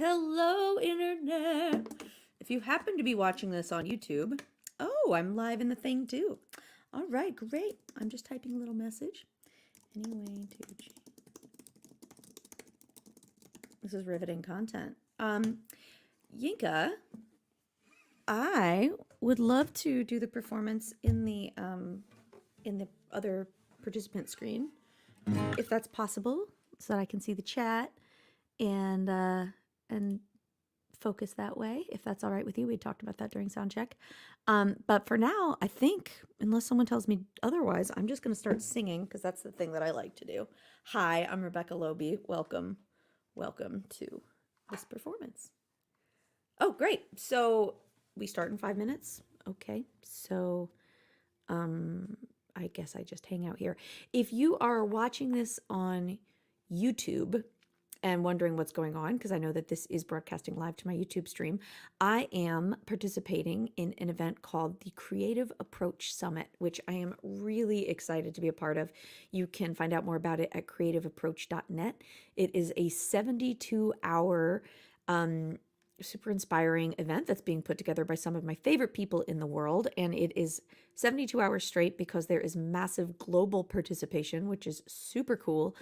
Hello, Internet. If you happen to be watching this on YouTube, oh, I'm live in the thing too. All right, great. I'm just typing a little message. Anyway, this is riveting content. Yinka, I would love to do the performance in the other participant screen, if that's possible, so that I can see the chat and focus that way, if that's all right with you. We talked about that during sound check. But for now, I think, unless someone tells me otherwise, I'm just going to start singing because that's the thing that I like to do. Hi, I'm Rebecca Loebe. Welcome to this performance. Oh, great. So we start in 5 minutes. Okay. So I guess I just hang out here. If you are watching this on YouTube and wondering what's going on, because I know that this is broadcasting live to my YouTube stream, I am participating in an event called the Creative Approach Summit, which I am really excited to be a part of. You can find out more about it at creativeapproach.net. It is a 72-hour super inspiring event that's being put together by some of my favorite people in the world, and it is 72 hours straight because there is massive global participation, which is super cool.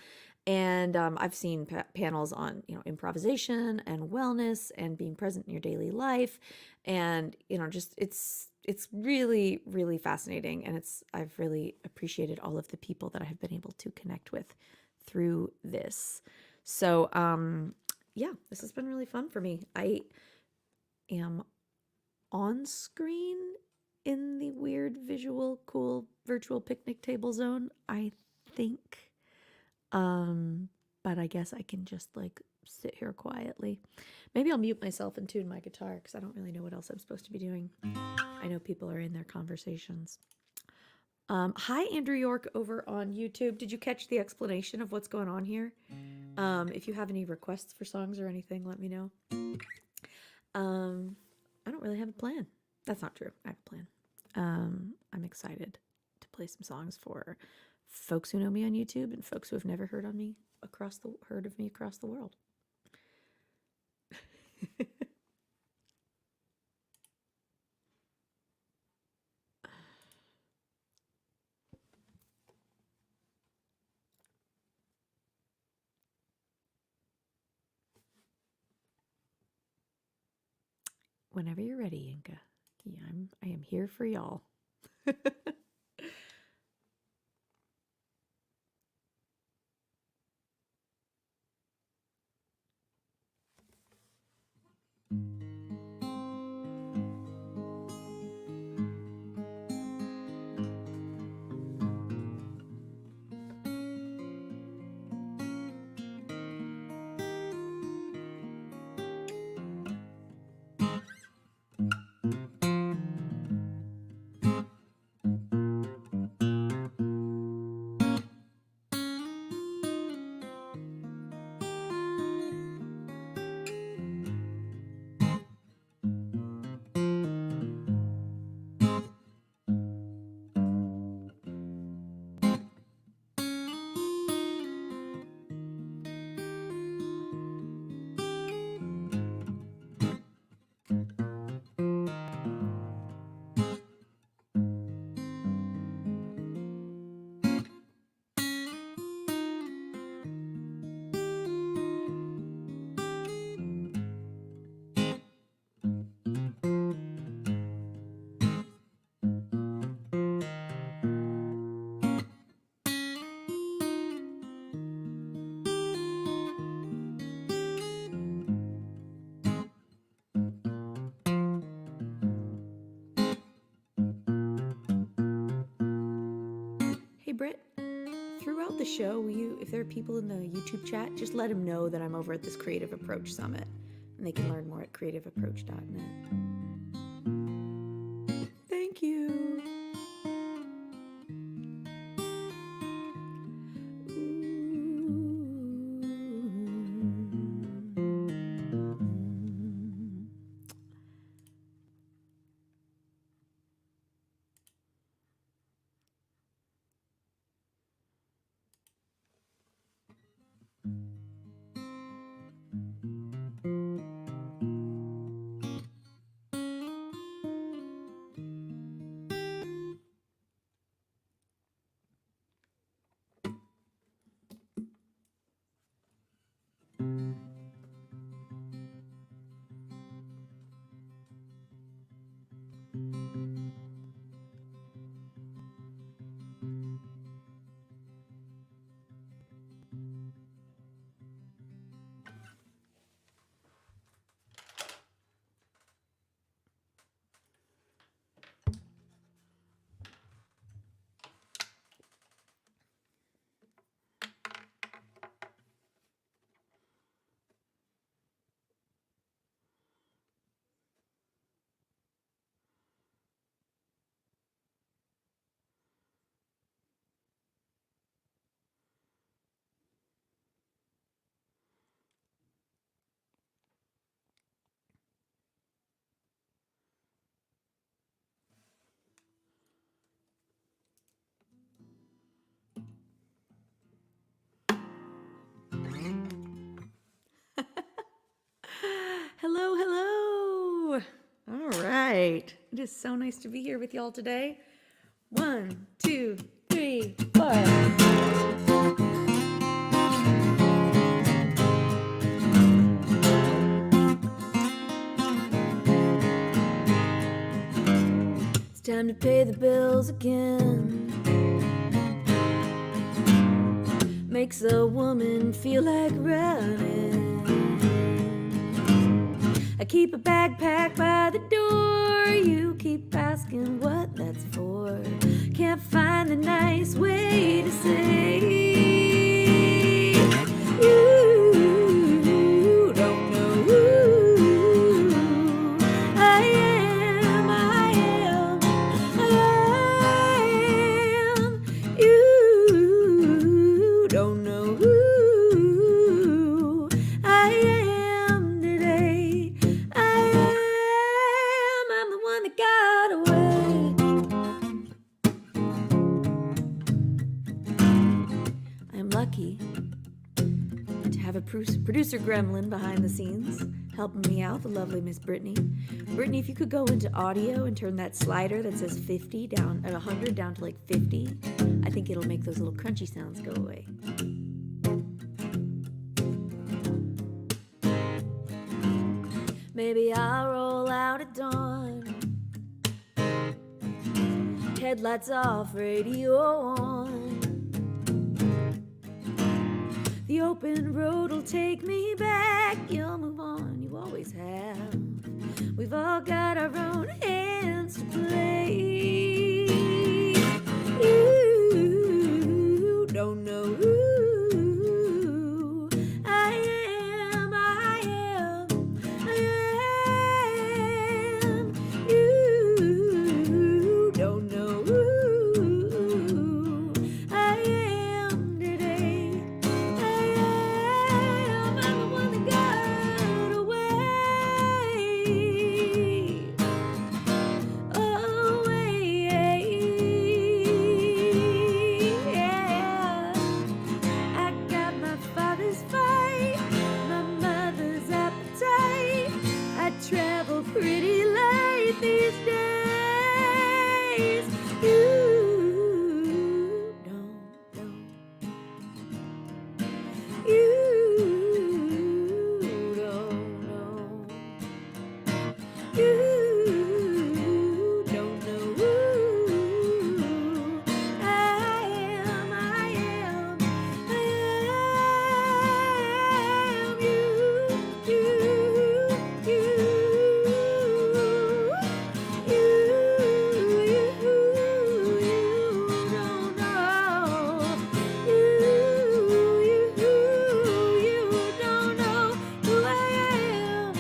And I've seen panels on, improvisation and wellness and being present in your daily life, and just it's really, really fascinating, and I've really appreciated all of the people that I have been able to connect with through this. So yeah, this has been really fun for me. I am on screen in the weird visual cool virtual picnic table zone, I think. But I guess I can just sit here quietly. Maybe I'll mute myself and tune my guitar because I don't really know what else I'm supposed to be doing. I know people are in their conversations. Hi, Andrew York over on YouTube. Did you catch the explanation of what's going on here? If you have any requests for songs or anything, let me know. I don't really have a plan. That's not true. I have a plan. I'm excited to play some songs for folks who know me on YouTube and folks who have never heard of me across the world. Whenever you're ready, Yinka. Yeah, I am here for y'all. Hey, Britt, throughout the show, if there are people in the YouTube chat, just let them know that I'm over at this Creative Approach Summit, and they can learn more at creativeapproach.net. Thank you. Hello, hello. All right. It is so nice to be here with y'all today. 1, 2, 3, 4. It's time to pay the bills again. Makes a woman feel like running. I keep a backpack by the door. You keep asking what that's for. Can't find the nice way to say you don't know who I am. I am. I am. You don't know who I am today. I am. I'm the one that got away. I'm lucky to have a producer gremlin behind the scenes helping me out, the lovely Miss Brittany. Brittany, if you could go into audio and turn that slider that says 50 down at 100 down to like 50, I think it'll make those little crunchy sounds go away. Maybe I'll roll out at dawn, headlights off, radio on. The open road will take me back. You'll move on, you always have. We've all got our own hands to play. You don't know who I am. I am. I am. You don't know who I am today. I'm the one that got away. Away, yeah. I got my father's fight, my mother's appetite. I travel pretty light these days. You don't know. You don't know. You don't know who I am. I am. I am. You don't know. You don't know who I am.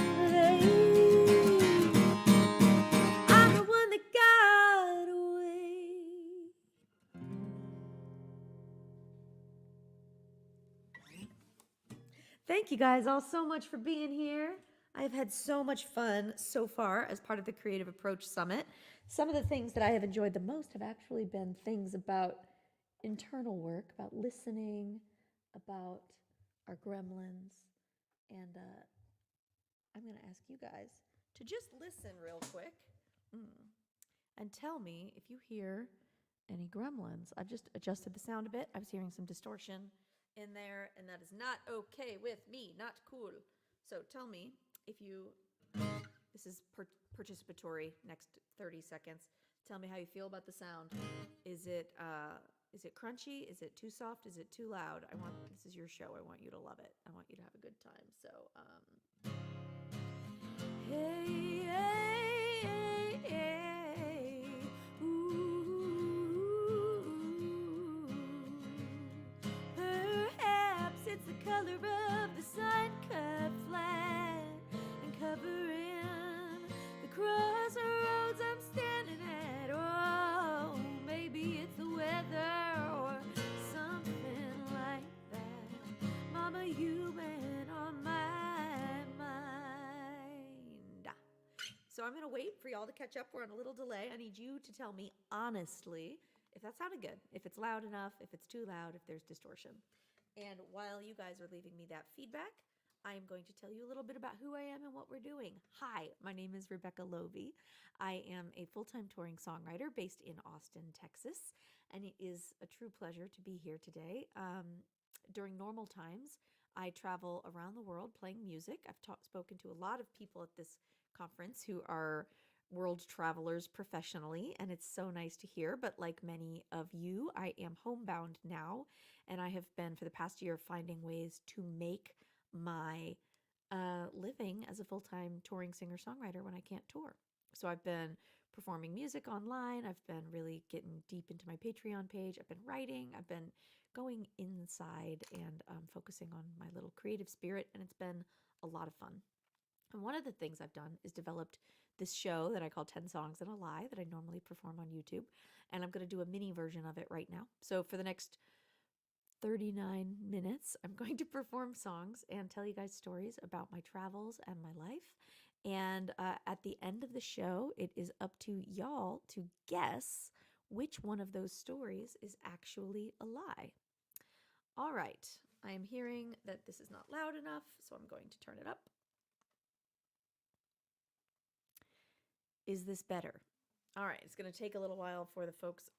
I'm the one that got away. Thank you guys all so much for being here. I've had so much fun so far as part of the Creative Approach Summit. Some of the things that I have enjoyed the most have actually been things about internal work, about listening, about our gremlins. And I'm going to ask you guys to just listen real quick and tell me if you hear any gremlins. I've just adjusted the sound a bit. I was hearing some distortion in there, and that is not okay with me, not cool. So tell me if you, This is participatory. Next 30 seconds. Tell me how you feel about the sound. Is it crunchy? Is it too soft? Is it too loud? This is your show. I want you to love it. I want you to have a good time. So, hey, hey, hey, hey. Ooh. Perhaps it's the color of the sign cut flat and covering the crossroads I'm standing at. Oh, maybe it's the weather or something like that. Mama, you've been on my mind. So I'm going to wait for y'all to catch up. We're on a little delay. I need you to tell me honestly if that sounded good, if it's loud enough, if it's too loud, if there's distortion. And while you guys are leaving me that feedback, I am going to tell you a little bit about who I am and what we're doing. Hi, my name is Rebecca Loebe. I am a full-time touring songwriter based in Austin, Texas, and it is a true pleasure to be here today. During normal times, I travel around the world playing music. I've spoken to a lot of people at this conference who are world travelers professionally, and it's so nice to hear. But like many of you, I am homebound now, and I have been for the past year finding ways to make my living as a full-time touring singer-songwriter when I can't tour. So I've been performing music online. I've been really getting deep into my Patreon page. I've been writing. I've been going inside and focusing on my little creative spirit, and it's been a lot of fun. And one of the things I've done is developed this show that I call 10 Songs and a Lie that I normally perform on YouTube. And I'm going to do a mini version of it right now. So for the next 39 minutes, I'm going to perform songs and tell you guys stories about my travels and my life. And at the end of the show, it is up to y'all to guess which one of those stories is actually a lie. All right. I am hearing that this is not loud enough, so I'm going to turn it up. Is this better? All right. It's going to take a little while for the folks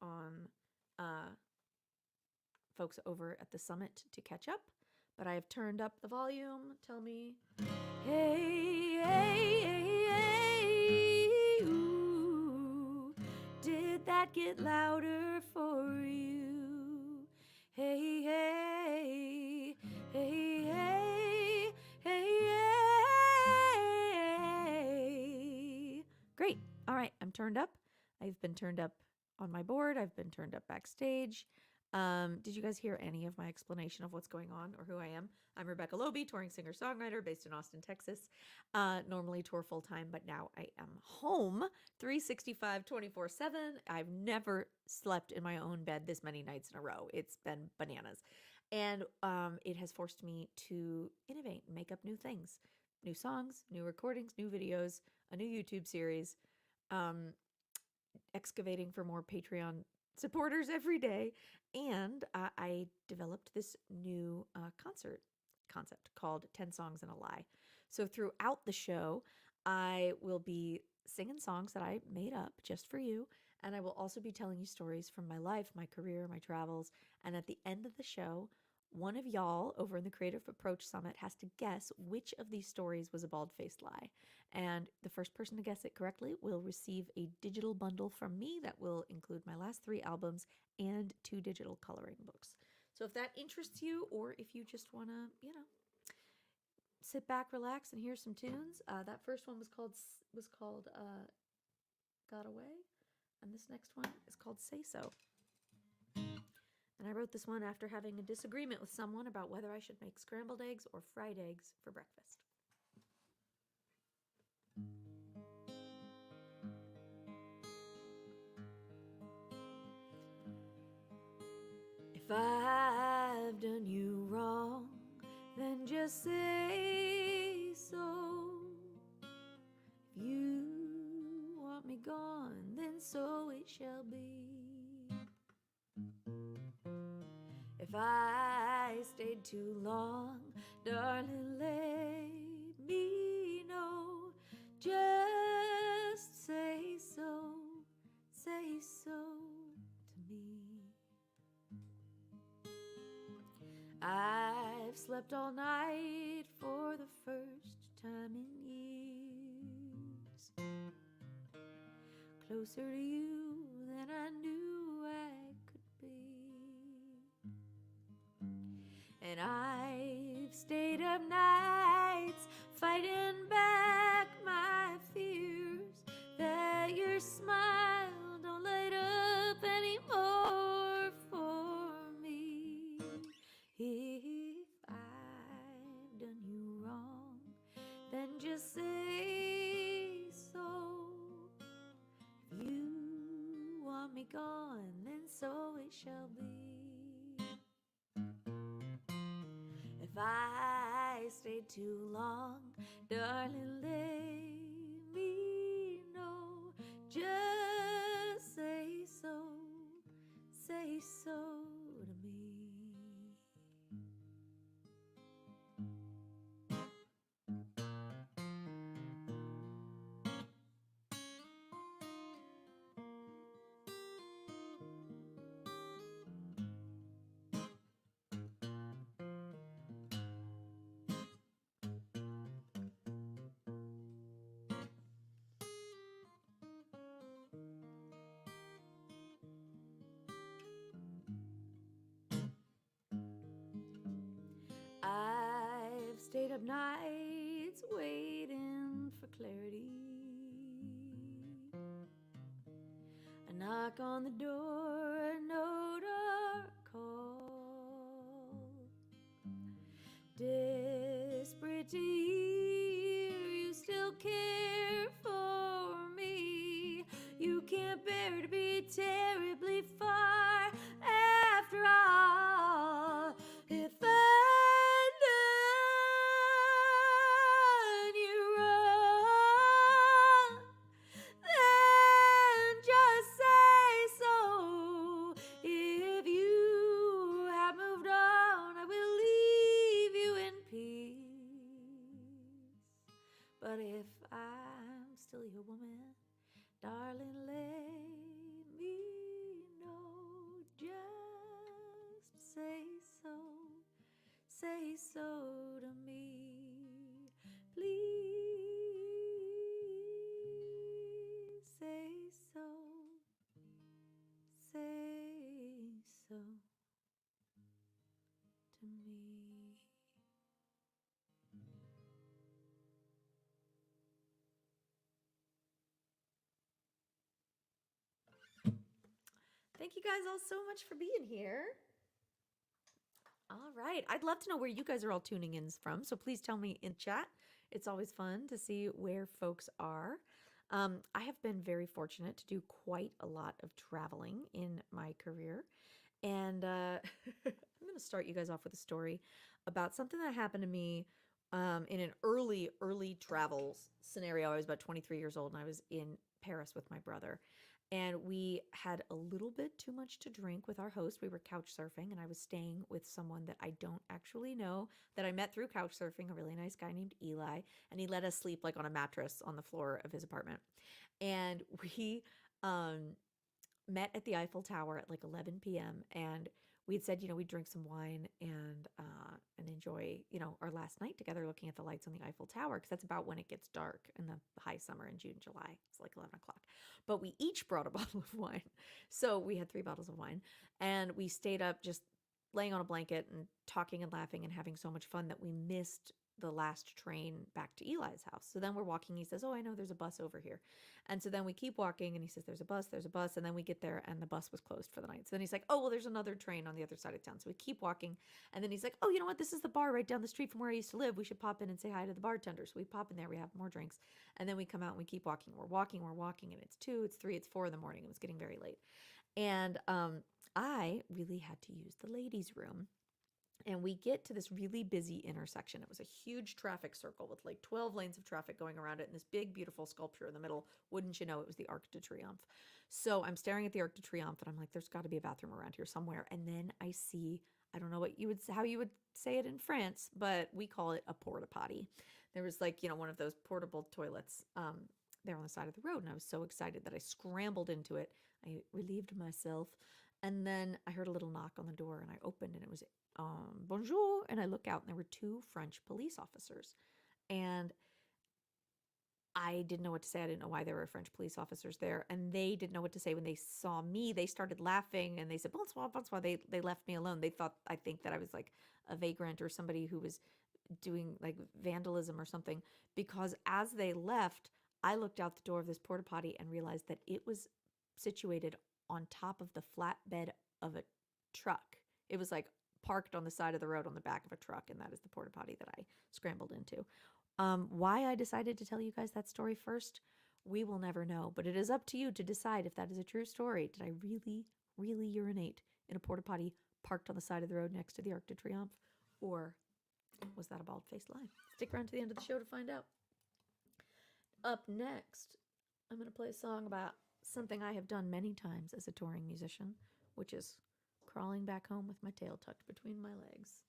over at the summit to catch up, but I have turned up the volume. Tell me, hey, hey, hey, hey, ooh, did that get louder for you? Hey, hey, hey, hey, hey, great. All right, I'm turned up. I've been turned up on my board. I've been turned up backstage. Did you guys hear any of my explanation of what's going on or who I am? I'm Rebecca Loebe, touring singer-songwriter based in Austin, Texas. Normally tour full-time, but now I am home 365, 24/7. I've never slept in my own bed this many nights in a row. It's been bananas. And it has forced me to innovate and make up new things. New songs, new recordings, new videos, a new YouTube series, excavating for more Patreon supporters every day. And I developed this new concert concept called 10 Songs and a Lie. So throughout the show, I will be singing songs that I made up just for you. And I will also be telling you stories from my life, my career, my travels. And at the end of the show, one of y'all over in the Creative Approach Summit has to guess which of these stories was a bald-faced lie. And the first person to guess it correctly will receive a digital bundle from me that will include my last 3 albums and 2 digital coloring books. So if that interests you, or if you just want to, sit back, relax, and hear some tunes, that first one was called Got Away, and this next one is called Say So. And I wrote this one after having a disagreement with someone about whether I should make scrambled eggs or fried eggs for breakfast. If I've done you wrong, then just say so. If you want me gone, then so it shall be. If I stayed too long, darling, let me know. Just say so to me. I've slept all night for the first time in years. closer to you than I knew I could be. And I've stayed up nights fighting back my fears that your smile don't light up anymore for me. If I've done you wrong, then just say so. If you want me gone, then so it shall be. If I stayed too long, darling, let me know. Just say so to me. I've stayed up nights waiting for clarity. I knock on the door, no door call. Desperate to hear you still care for me. You can't bear to be terribly far after all. If I'd done you wrong, then just say so. If you have moved on, I will leave you in peace. But if I'm still your woman, darling, let me know. Just say so to me. Please say so to me. Thank you guys all so much for being here. All right. I'd love to know where you guys are all tuning in from, so please tell me in chat. It's always fun to see where folks are. I have been very fortunate to do quite a lot of traveling in my career. And I'm going to start you guys off with a story about something that happened to me in an early travel scenario. I was about 23 years old, and I was in Paris with my brother. And we had a little bit too much to drink with our host. We were couch surfing, and I was staying with someone that I don't actually know, that I met through couch surfing, a really nice guy named Eli. And he let us sleep like on a mattress on the floor of his apartment. And we met at the Eiffel Tower at like 11 p.m. And we had said, we'd drink some wine and enjoy, our last night together looking at the lights on the Eiffel Tower, because that's about when it gets dark in the high summer in June, July. It's like 11 o'clock. But we each brought a bottle of wine. So we had 3 bottles of wine, and we stayed up just laying on a blanket and talking and laughing and having so much fun that we missed the last train back to Eli's house. So then we're walking. He says, "Oh, I know there's a bus over here." And so then we keep walking, and he says, there's a bus. And then we get there, and the bus was closed for the night. So then he's like, "Oh, well, there's another train on the other side of town." So we keep walking. And then he's like, "Oh, you know what? This is the bar right down the street from where I used to live. We should pop in and say hi to the bartender." So we pop in there, we have more drinks. And then we come out and we keep walking. We're walking. And it's 2, it's 3, it's 4 in the morning. It was getting very late. And I really had to use the ladies' room. And we get to this really busy intersection. It was a huge traffic circle with like 12 lanes of traffic going around it, and this big, beautiful sculpture in the middle. Wouldn't you know, it was the Arc de Triomphe. So I'm staring at the Arc de Triomphe, and I'm like, there's got to be a bathroom around here somewhere. And then I see, I don't know how you would say it in France, but we call it a porta potty. There was like, one of those portable toilets there on the side of the road. And I was so excited that I scrambled into it. I relieved myself. And then I heard a little knock on the door, and I opened, and it was bonjour. And I look out, and there were 2 French police officers. And I didn't know what to say. I didn't know why there were French police officers there. And they didn't know what to say when they saw me. They started laughing and they said, bonsoir, bonsoir. They left me alone. They thought, I think, that I was like a vagrant or somebody who was doing like vandalism or something. Because as they left, I looked out the door of this porta potty and realized that it was situated on top of the flatbed of a truck. It was like parked on the side of the road on the back of a truck. And that is the porta potty that I scrambled into. Why I decided to tell you guys that story first, we will never know. But it is up to you to decide if that is a true story. Did I really, really urinate in a porta potty parked on the side of the road next to the Arc de Triomphe? Or was that a bald-faced lie? Stick around to the end of the show to find out. Up next, I'm going to play a song about something I have done many times as a touring musician, which is crawling back home with my tail tucked between my legs.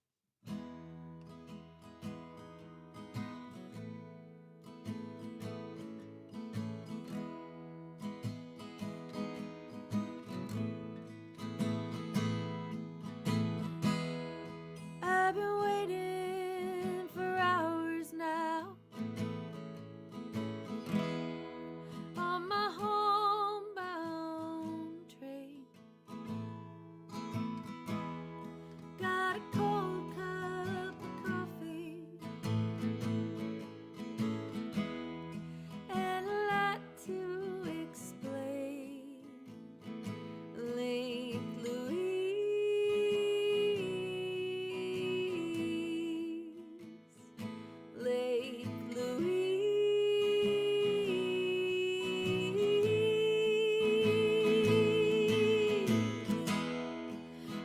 I've been waiting for hours now on my homebound train. Got a cold cup of coffee and a lot to explain. Lake Lake Louise.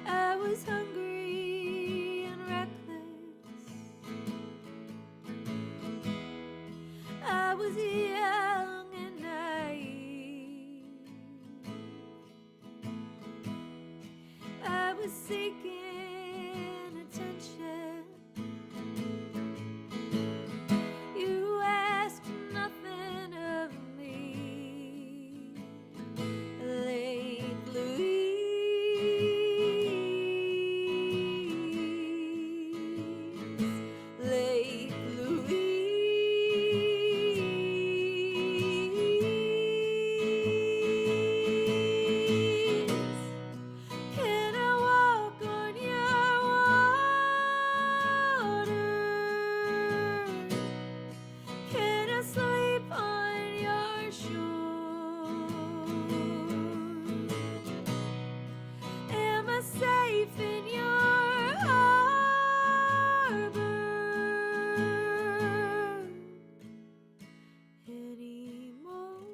I was hungry and reckless. I was young and naive. I was seeking attention. You asked nothing of me. Lake Louise, Lake Louise. Can I walk on your water? Can I sleep on your shore? Am I safe in your harbor anymore?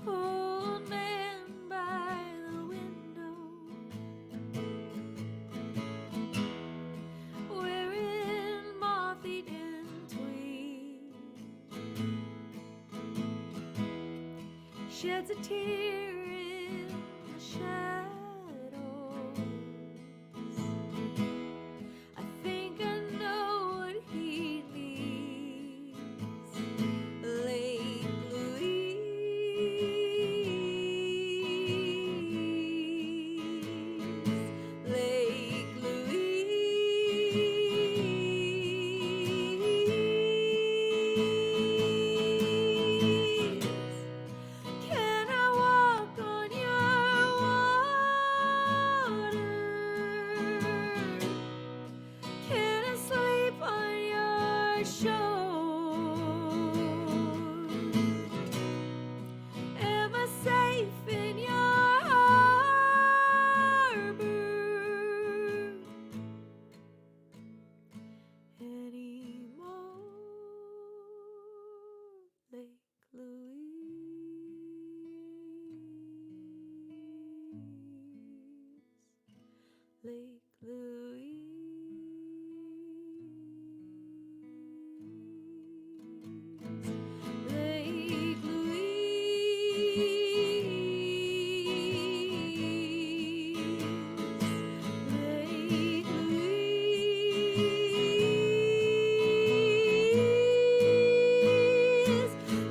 Old man by the window, wearing moth-eaten tweed, sheds a tear in the shadows. I think I know what he needs. Lake Louise, Lake Louise. Can I walk on your water? Can I sleep on your shore? Am I safe in your harbor anymore? Lake Louise, Lake Louise, Lake Louise, Lake Louise,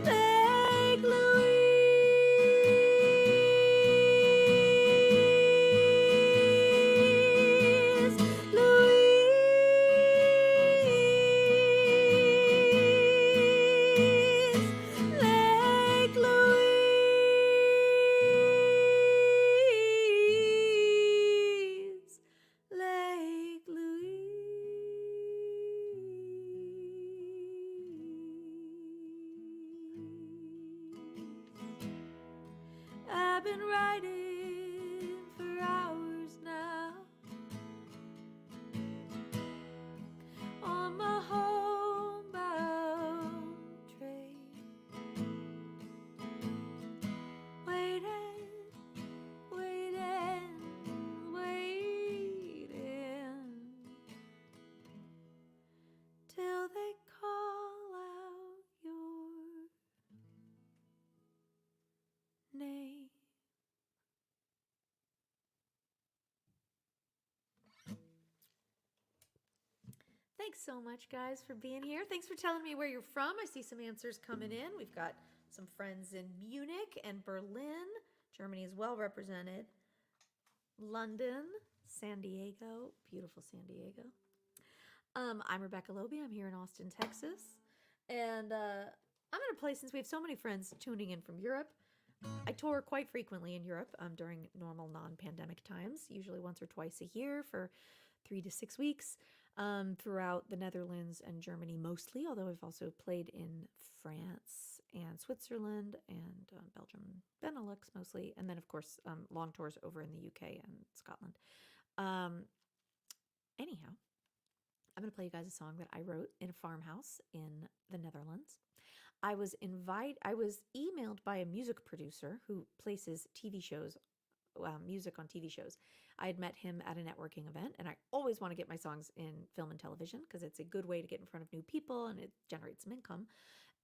Lake Louise. riding for hours now on my homebound train, waiting, waiting, waiting till they call out your name. Thanks so much, guys, for being here. Thanks for telling me where you're from. I see some answers coming in. We've got some friends in Munich and Berlin. Germany is well represented. London, San Diego, beautiful San Diego. I'm Rebecca Loebe. I'm here in Austin, Texas. And I'm going to play, since we have so many friends tuning in from Europe, I tour quite frequently in Europe during normal non-pandemic times, usually once or twice a year for 3 to 6 weeks, throughout the Netherlands and Germany mostly, although I've also played in France and Switzerland and Belgium, Benelux mostly, and then of course long tours over in the UK and Scotland. Anyhow, I'm going to play you guys a song that I wrote in a farmhouse in the Netherlands. I was emailed by a music producer who places TV shows, music on TV shows. I had met him at a networking event, and I always want to get my songs in film and television because it's a good way to get in front of new people and it generates some income.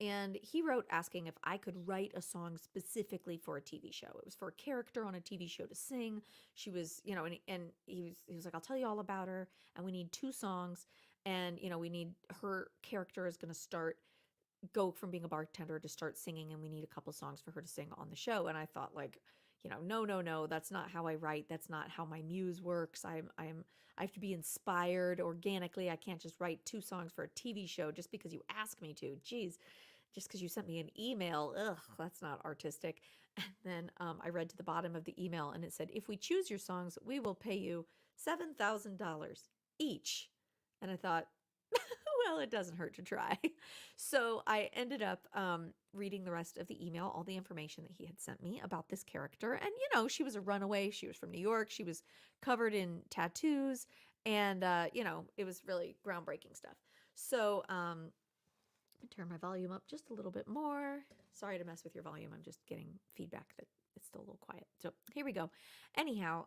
And he wrote asking if I could write a song specifically for a TV show. It was for a character on a TV show to sing. She was, and he was like, I'll tell you all about her. And we need 2 songs. And, we need, her character is going to go from being a bartender to start singing. And we need a couple songs for her to sing on the show. And I thought no, that's not how I write. That's not how my muse works. I have to be inspired organically. I can't just write 2 songs for a TV show just because you ask me to. Geez, just because you sent me an email. Ugh, that's not artistic. And then I read to the bottom of the email and it said, if we choose your songs, we will pay you $7,000 each. And I thought, well, it doesn't hurt to try. So I ended up reading the rest of the email, all the information that he had sent me about this character. And, she was a runaway. She was from New York. She was covered in tattoos. And, it was really groundbreaking stuff. So I'm going to turn my volume up just a little bit more. Sorry to mess with your volume. I'm just getting feedback that it's still a little quiet. So here we go. Anyhow,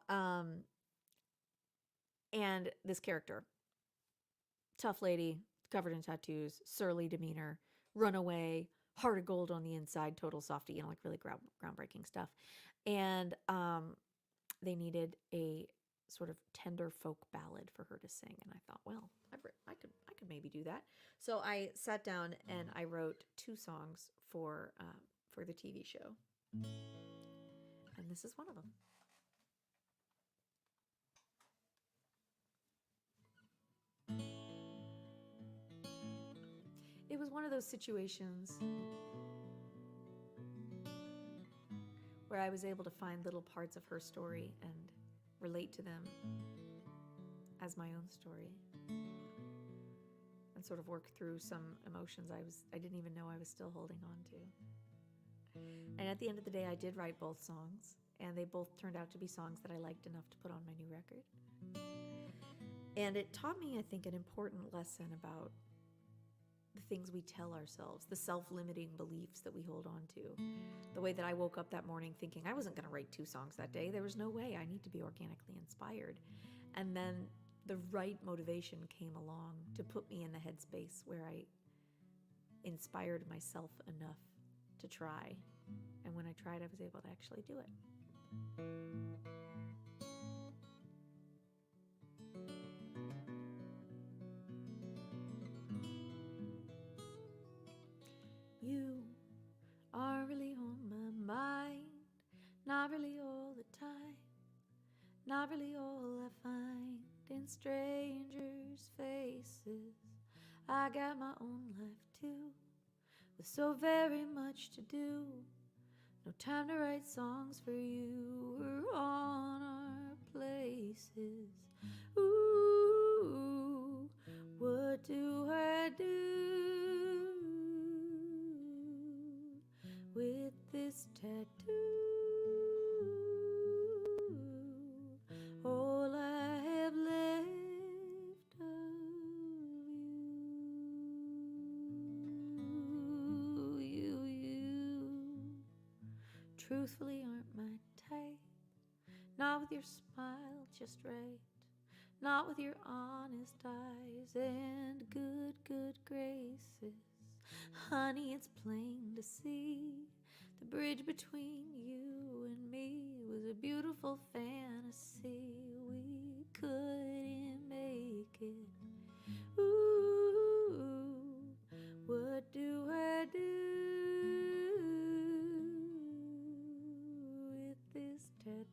and this character, tough lady, covered in tattoos, surly demeanor, runaway, heart of gold on the inside, total softie, like really groundbreaking stuff. And they needed a sort of tender folk ballad for her to sing. And I thought, well, I could maybe do that. So I sat down and I wrote 2 songs for the TV show. And this is one of them. It was one of those situations where I was able to find little parts of her story and relate to them as my own story and sort of work through some emotions I didn't even know I was still holding on to. And at the end of the day, I did write both songs, and they both turned out to be songs that I liked enough to put on my new record. And it taught me, I think, an important lesson about the things we tell ourselves, the self-limiting beliefs that we hold on to. The way that I woke up that morning thinking I wasn't going to write 2 songs that day. There was no way. I need to be organically inspired. And then the right motivation came along to put me in the headspace where I inspired myself enough to try. And when I tried, I was able to actually do it. You are really on my mind, not really all the time, not really all I find in strangers' faces. I got my own life too, with so very much to do. No time to write songs for you, we're on our places. Ooh, what do I do with this tattoo? truthfully aren't my type. Not with your smile just right, not with your honest eyes and good graces. Honey, it's plain to see the bridge between you and me was a beautiful fantasy. We couldn't make it. Ooh, what do I do with this tattoo?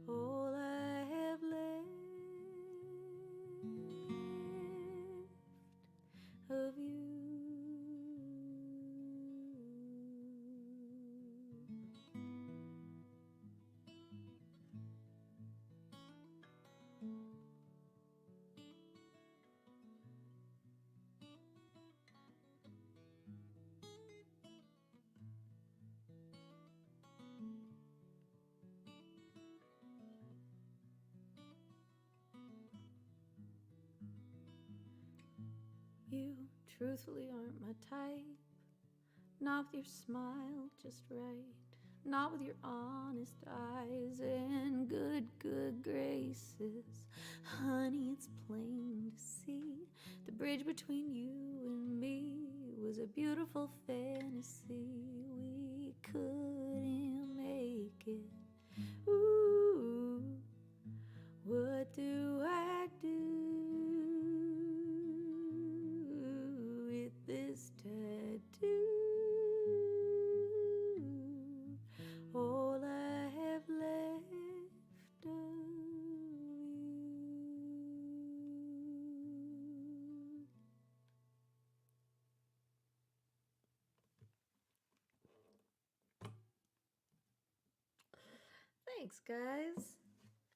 All I have left of you. You truthfully aren't my type, not with your smile just right, not with your honest eyes and good graces. Honey, it's plain to see the bridge between you and me was a beautiful fantasy. We couldn't make it. Ooh, what do I do with this tattoo? All I have left of you. Thanks, guys.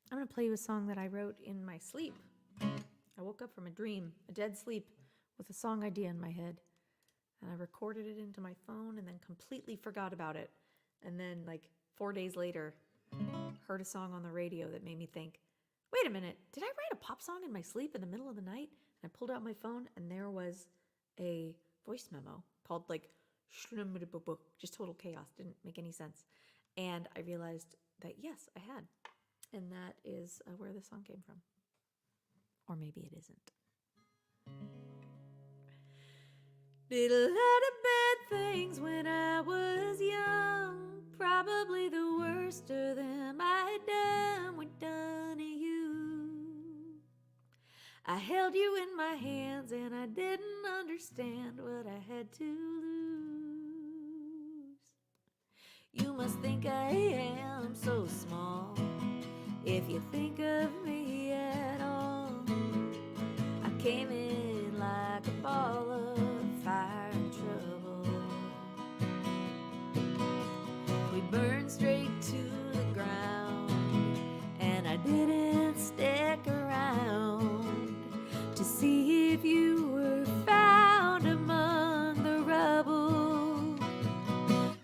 I'm going to play you a song that I wrote in my sleep. I woke up from a dream, a dead sleep, with a song idea in my head. And I recorded it into my phone and then completely forgot about it. And then, like 4 days later, heard a song on the radio that made me think, wait a minute, did I write a pop song in my sleep in the middle of the night? And I pulled out my phone and there was a voice memo called like, just total chaos, didn't make any sense. And I realized that yes, I had. And that is where the song came from. Or maybe it isn't. Did a lot of bad things when I was young. Probably the worst of them I done were done to you. I held you in my hands and I didn't understand what I had to lose. You must think I am so small if you think of me at all. I came in like a ball of fire and trouble. We burned straight to the ground, and I didn't stick around to see if you were found among the rubble.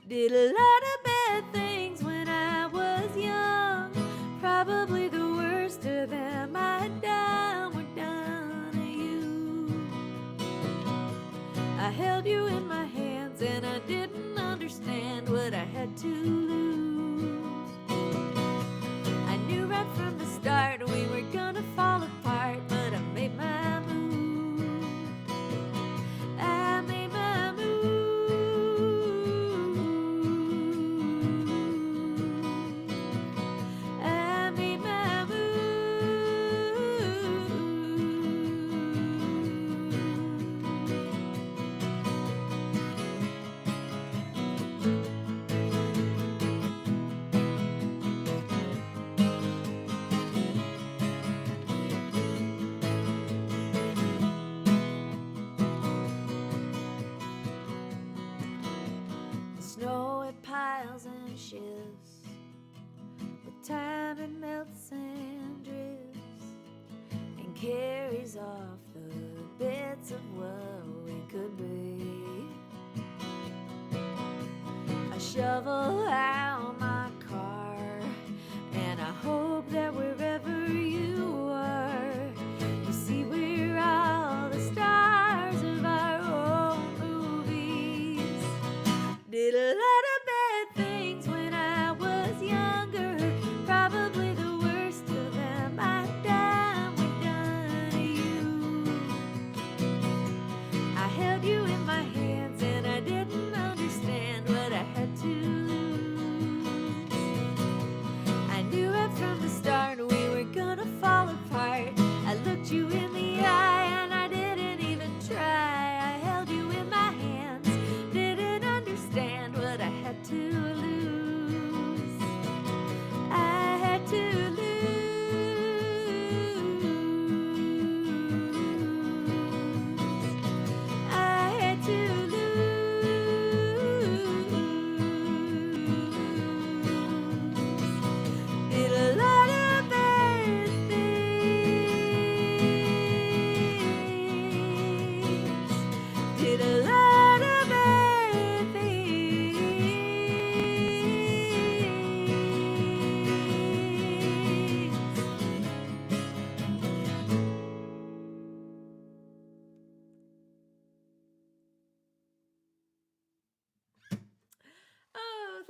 Did a lot of bad things when I was young. Probably the worst of them I done were done to you. I held you in my hands and I didn't understand what I had to lose. I knew right from the start we were gonna fall apart, but I made my move. I made my move. I made my move. The snow, it piles and shifts. With time it melts and drifts and carries off the bits of what we could be. I shovel out my car and I hope that wherever you are, you see we're all the stars of our own movies.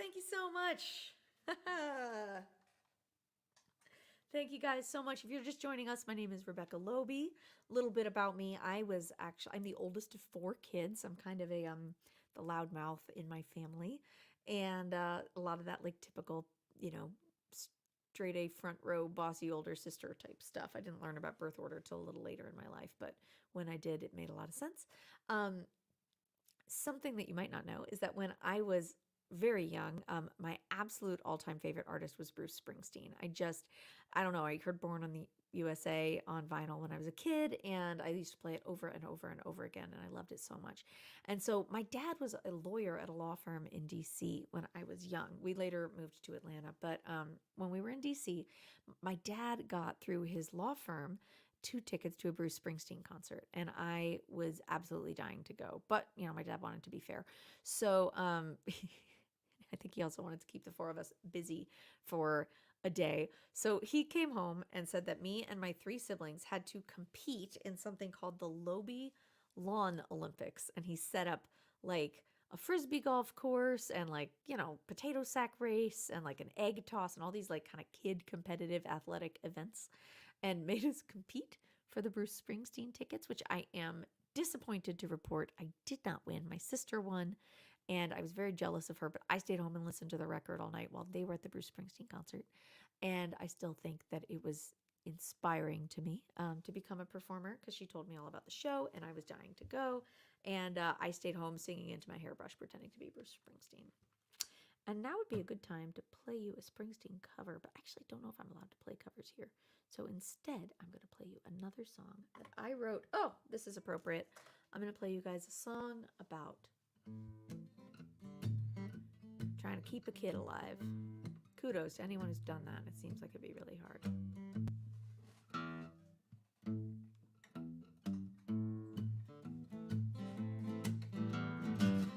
thank you so much. Thank you guys so much. If you're just joining us, my name is Rebecca Loebe. A little bit about me. I'm the oldest of 4 kids. I'm kind of the loudmouth in my family. And a lot of that like typical, straight A front row bossy older sister type stuff. I didn't learn about birth order till a little later in my life, but when I did, it made a lot of sense. Something that you might not know is that when I was very young, my absolute all-time favorite artist was Bruce Springsteen. I don't know, I heard Born on the USA on vinyl when I was a kid, and I used to play it over and over and over again, and I loved it so much. And so my dad was a lawyer at a law firm in DC when I was young. We later moved to Atlanta, but when we were in DC, my dad got through his law firm 2 tickets to a Bruce Springsteen concert, and I was absolutely dying to go. But, my dad wanted to be fair. So I think he also wanted to keep the 4 of us busy for a day. So he came home and said that me and my 3 siblings had to compete in something called the Loebe Lawn Olympics. And he set up like a frisbee golf course and potato sack race and like an egg toss and all these like kind of kid competitive athletic events, and made us compete for the Bruce Springsteen tickets, which I am disappointed to report I did not win. My sister won, and I was very jealous of her, but I stayed home and listened to the record all night while they were at the Bruce Springsteen concert. And I still think that it was inspiring to me to become a performer, because she told me all about the show and I was dying to go. And I stayed home singing into my hairbrush, pretending to be Bruce Springsteen. And now would be a good time to play you a Springsteen cover, but I actually don't know if I'm allowed to play covers here. So instead, I'm going to play you another song that I wrote. Oh, this is appropriate. I'm going to play you guys a song about trying to keep a kid alive. Kudos to anyone who's done that. It seems like it'd be really hard.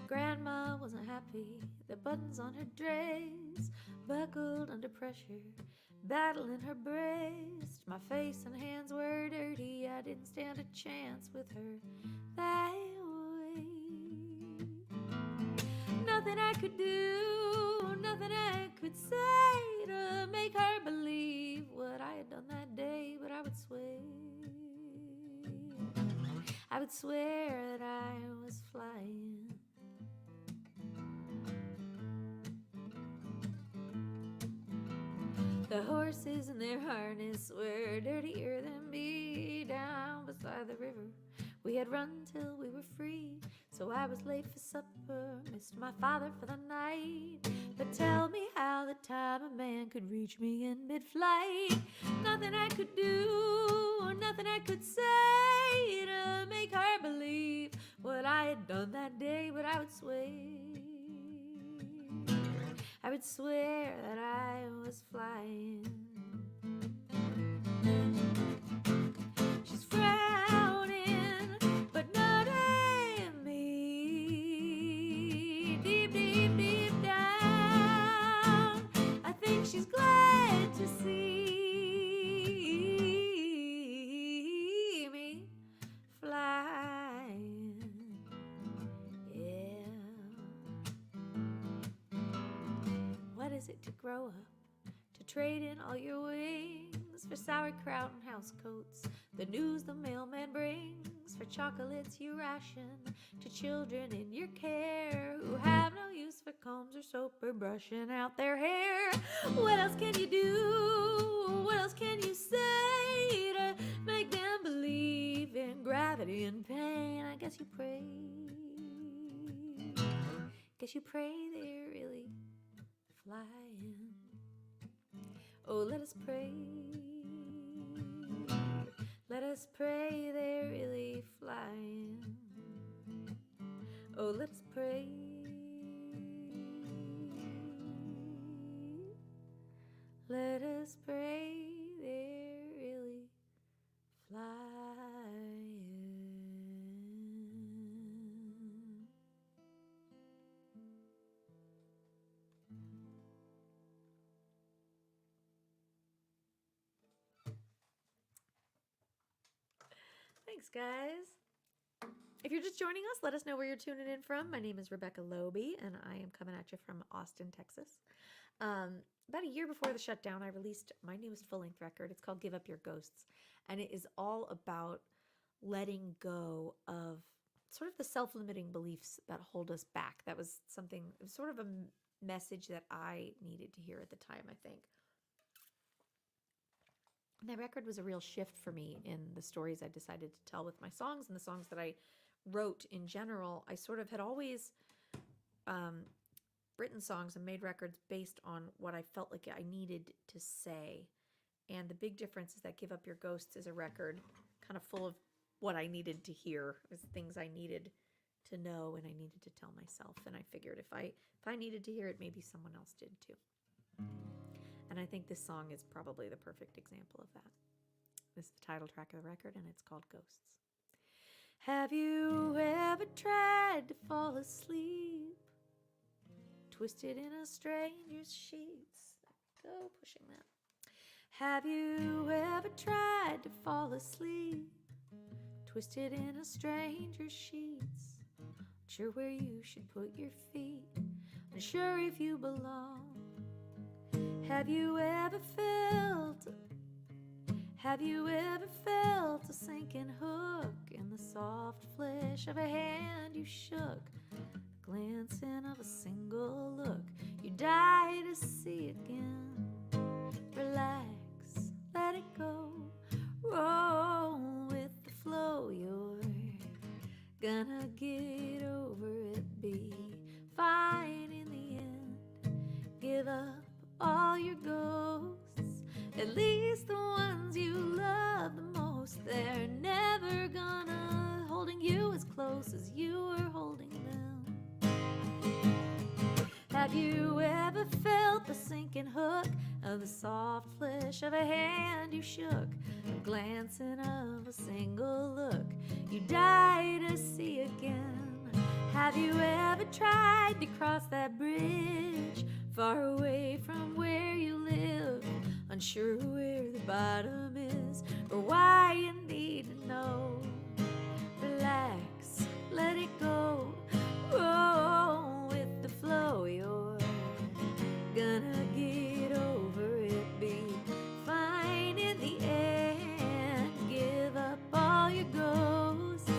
Grandma wasn't happy. The buttons on her dress buckled under pressure, battling her breast. My face and hands were dirty. I didn't stand a chance with her that way. Nothing I could do, nothing I could say to make her believe what I had done that day, but I would swear that I was flying. The horses in their harness were dirtier than me. Down beside the river we had run till we were free. So I was late for supper, missed my father for the night. But tell me how the time a man could reach me in mid-flight. Nothing I could do, or nothing I could say to make her believe what I had done that day, but I would swear that I was flying. She's frowning, but not at me. Deep, deep, deep down, I think she's glad to see me flying. Yeah. What is it to grow up? To trade in all your wings for sauerkraut and housecoats, the news the mailman brings, for chocolates you ration to children in your care who have no use for combs or soap or brushing out their hair. What else can you do? What else can you say to make them believe in gravity and pain? I guess you pray. Guess you pray they're really flying. Oh, let us pray. Let us pray they're really flying. Oh, let us pray. Let us pray they're really flying. Thanks, guys. If you're just joining us, let us know where you're tuning in from. My name is Rebecca Loebe, and I am coming at you from Austin, Texas. About a year before the shutdown, I released my newest full-length record. It's called Give Up Your Ghosts, and it is all about letting go of sort of the self-limiting beliefs that hold us back. That was something, it was sort of a message that I needed to hear at the time, I think. And that record was a real shift for me in the stories I decided to tell with my songs and the songs that I wrote in general. I sort of had always written songs and made records based on what I felt like I needed to say. And the big difference is that Give Up Your Ghosts is a record kind of full of what I needed to hear. It was things I needed to know and I needed to tell myself. And I figured if I needed to hear it, maybe someone else did too. And I think this song is probably the perfect example of that. This is the title track of the record, and it's called Ghosts. Have you ever tried to fall asleep, twisted in a stranger's sheets? Go pushing that. Have you ever tried to fall asleep, twisted in a stranger's sheets? Unsure where you should put your feet, unsure if you belong. Have you ever felt a sinking hook in the soft flesh of a hand you shook? The glancing of a single look you die to see again. Relax, let it go, roll with the flow. You're gonna get over it, be fine in the end. Give up all your ghosts, at least the ones you love the most. They're never gonna holding you as close as you were holding them. Have you ever felt the sinking hook of the soft flesh of a hand you shook? The glancing of a single look you die to see again. Have you ever tried to cross that bridge far away from where you live, unsure where the bottom is or why you need to know? Relax, let it go, roll with the flow. You're gonna get over it, be fine in the end. Give up all your ghosts,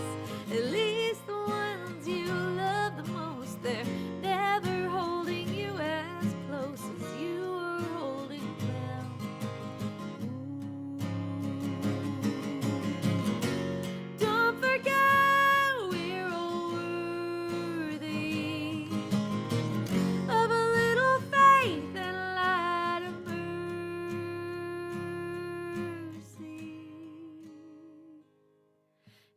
at least the ones you love the most. They're never holding you as close as you were holding them. Don't forget we're all worthy of a little faith and a light of mercy.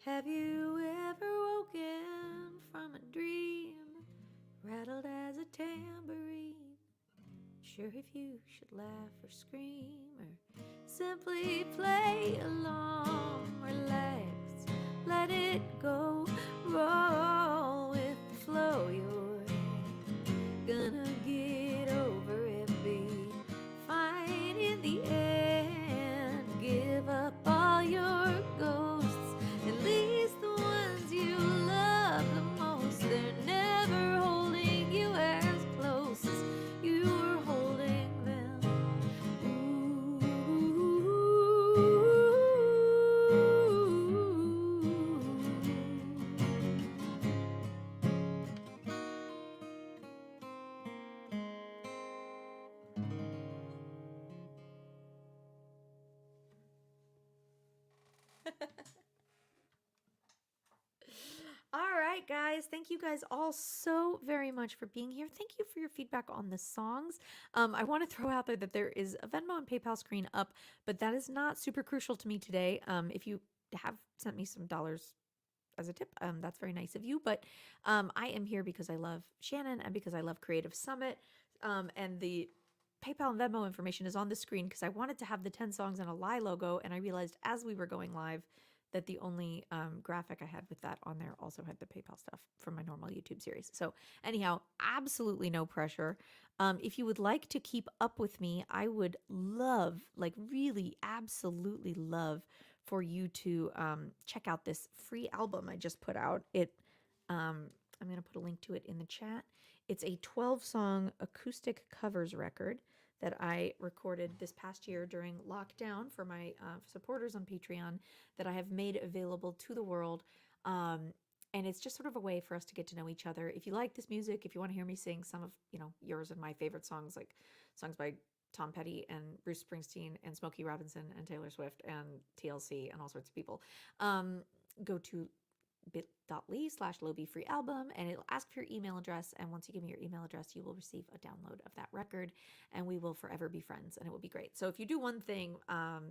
Have you ever woken from a dream, rattled as a tambourine, sure if you should laugh or scream or simply play along? Relax, let it go, roll with the flow. You're gonna get over it, be fine in the end. Give up all your ghosts, at least the ones you love the most. They're never holding you as close as you were holding them. All right, guys. Thank you guys all so very much for being here. Thank you for your feedback on the songs. I want to throw out there that there is a Venmo and PayPal screen up, but that is not super crucial to me today. If you have sent me some dollars as a tip, that's very nice of you. But I am here because I love Shannon and because I love Creative Summit. And the PayPal and Venmo information is on the screen because I wanted to have the 10 songs and a lie logo, and I realized as we were going live that the only graphic I had with that on there also had the PayPal stuff from my normal YouTube series. So anyhow, absolutely no pressure. If you would like to keep up with me, I would love, like really absolutely love for you to check out this free album I just put out. I'm going to put a link to it in the chat. It's a 12-song acoustic covers record that I recorded this past year during lockdown for my supporters on Patreon that I have made available to the world. And it's just sort of a way for us to get to know each other. If you like this music, if you want to hear me sing some of, yours and my favorite songs, like songs by Tom Petty and Bruce Springsteen and Smokey Robinson and Taylor Swift and TLC and all sorts of people, go to bit.ly/Loebe free album, and it'll ask for your email address. And once you give me your email address, you will receive a download of that record, and we will forever be friends, and it will be great. So if you do one thing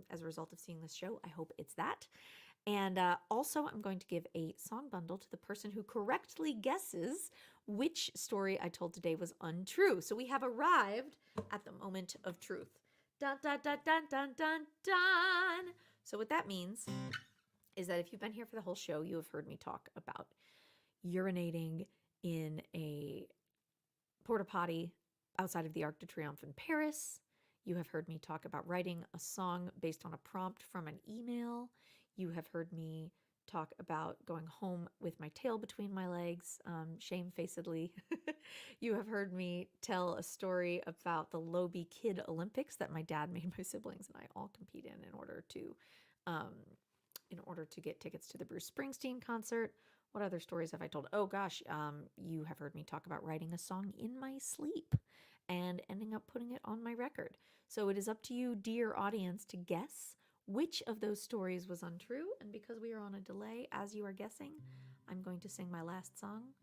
as a result of seeing this show, I hope it's that. And also, I'm going to give a song bundle to the person who correctly guesses which story I told today was untrue. So we have arrived at the moment of truth. Dun, dun, dun, dun, dun, dun, dun. So what that means is that if you've been here for the whole show, you have heard me talk about urinating in a porta potty outside of the Arc de Triomphe in Paris. You have heard me talk about writing a song based on a prompt from an email. You have heard me talk about going home with my tail between my legs, shamefacedly. You have heard me tell a story about the Loebe Kid Olympics that my dad made my siblings and I all compete in order to get tickets to the Bruce Springsteen concert. What other stories have I told? Oh gosh, you have heard me talk about writing a song in my sleep and ending up putting it on my record. So it is up to you, dear audience, to guess which of those stories was untrue. And because we are on a delay, as you are guessing, I'm going to sing my last song.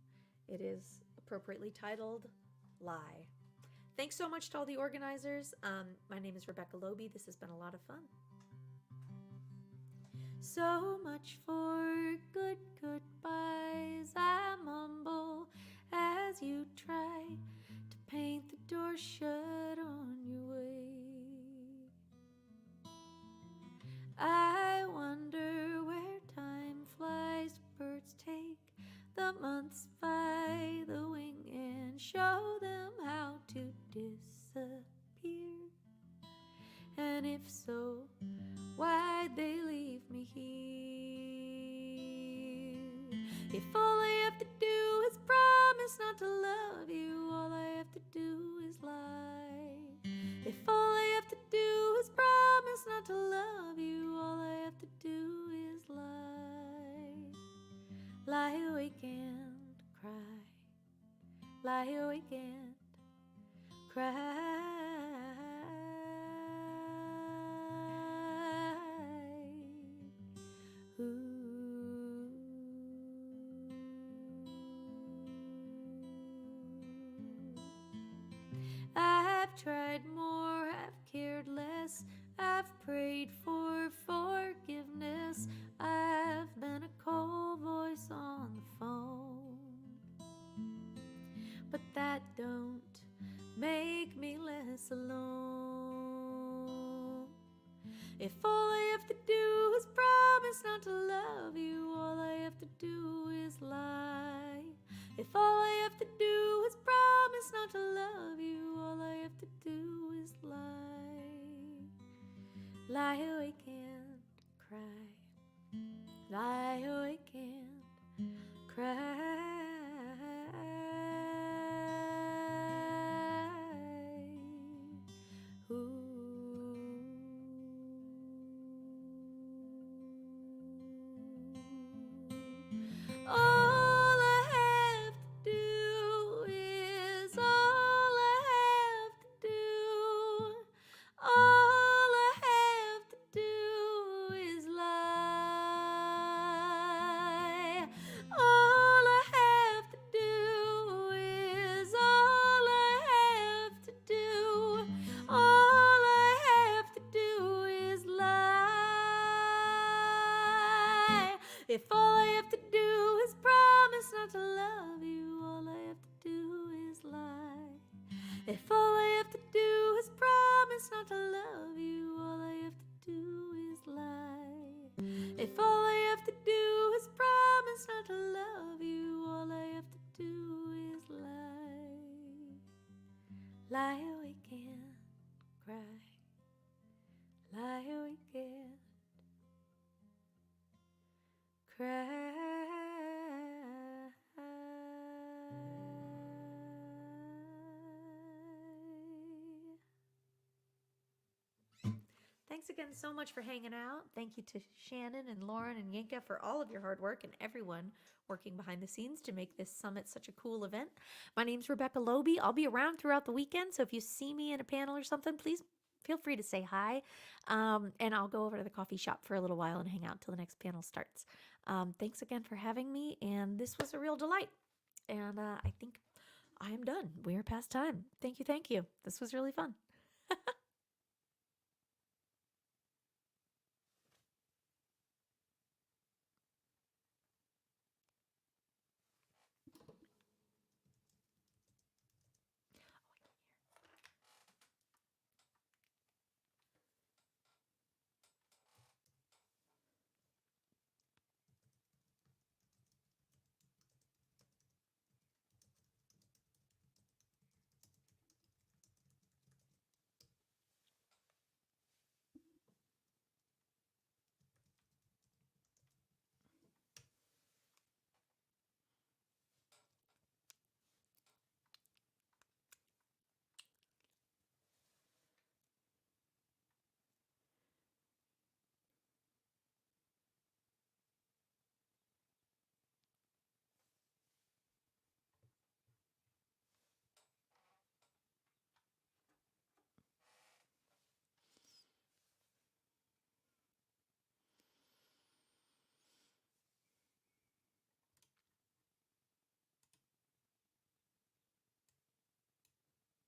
It is appropriately titled Lie. Thanks so much to all the organizers. My name is Rebecca Loebe. This has been a lot of fun. So much for good goodbyes. I mumble as you try to paint the door shut on your way. I wonder where time flies. Birds take the months by the wing and show them how to disappear. And if so, why'd they leave me here? If all I have to do is promise not to love you, all I have to do is lie. If all I have to do is promise not to love you, all I have to do is lie. Lie awake and cry. Lie awake and cry. I've tried more, I've cared less, I've prayed for forgiveness, I've been a cold voice on the phone, but that don't make me less alone. If all I have to do is promise not to love you, all I have to do is lie. If all I have to do is promise not to love you, all I have to do is lie. Lie awake and cry. Lie awake and cry. All I have to do is, all I have to do, all I have to do thanks again so much for hanging out. Thank you to Shannon and Lauren and Yinka for all of your hard work and everyone working behind the scenes to make this summit such a cool event. My name's Rebecca Loebe. I'll be around throughout the weekend, so if you see me in a panel or something, please feel free to say hi. And I'll go over to the coffee shop for a little while and hang out till the next panel starts. Thanks again for having me, and this was a real delight. And I think I am done. We are past time. Thank you. Thank you. This was really fun.